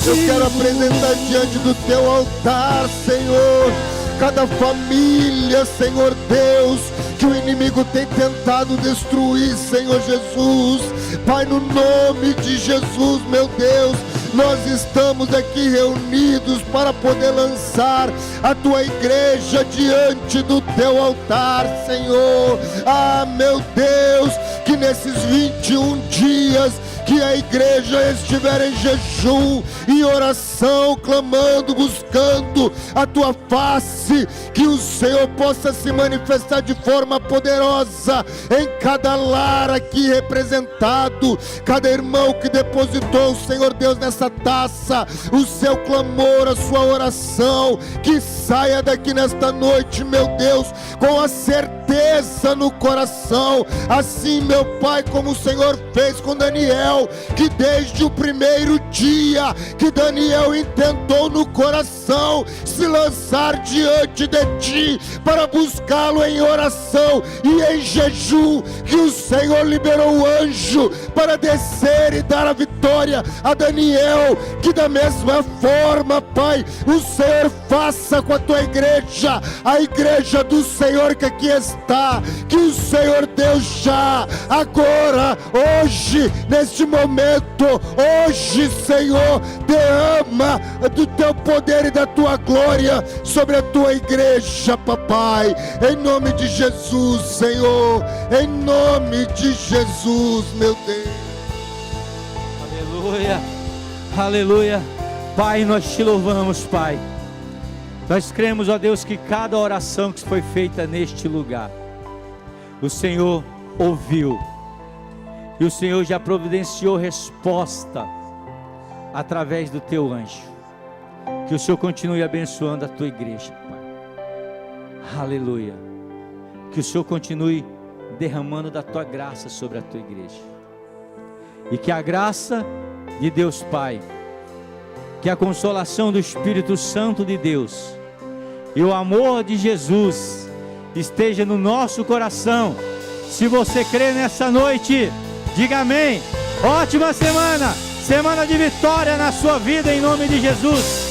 Eu quero apresentar diante do teu altar, Senhor, cada família, Senhor Deus, que o inimigo tem tentado destruir, Senhor Jesus. Pai, no nome de Jesus, meu Deus, nós estamos aqui reunidos para poder lançar a tua igreja diante do teu altar, Senhor. Ah, meu Deus, que nesses 21 dias que a igreja estiver em jejum, em oração, clamando, buscando a tua face, que o Senhor possa se manifestar de forma poderosa em cada lar aqui representado, cada irmão que depositou, Senhor Deus, nessa taça, o seu clamor, a sua oração, que saia daqui nesta noite, meu Deus, com a certeza no coração, assim, meu Pai, como o Senhor fez com Daniel, que desde o primeiro dia que Daniel intentou no coração se lançar diante de ti para buscá-lo em oração e em jejum, que o Senhor liberou o anjo para descer e dar a vitória a Daniel, que da mesma forma, Pai, o Senhor faça com a tua igreja, a igreja do Senhor que aqui está, que o Senhor Deus já, agora, hoje, neste momento, hoje, Senhor, derrama do teu poder e da tua glória sobre a tua igreja, papai, em nome de Jesus, Senhor, em nome de Jesus, meu Deus. Aleluia, aleluia. Pai, nós te louvamos, Pai. Nós cremos, ó Deus, que cada oração que foi feita neste lugar, o Senhor ouviu, e o Senhor já providenciou resposta através do teu anjo. Que o Senhor continue abençoando a tua igreja, Pai. Aleluia. Que o Senhor continue derramando da tua graça sobre a tua igreja. E que a graça de Deus Pai, que a consolação do Espírito Santo de Deus e o amor de Jesus esteja no nosso coração. Se você crê nessa noite, diga amém. Ótima semana, semana de vitória na sua vida, em nome de Jesus.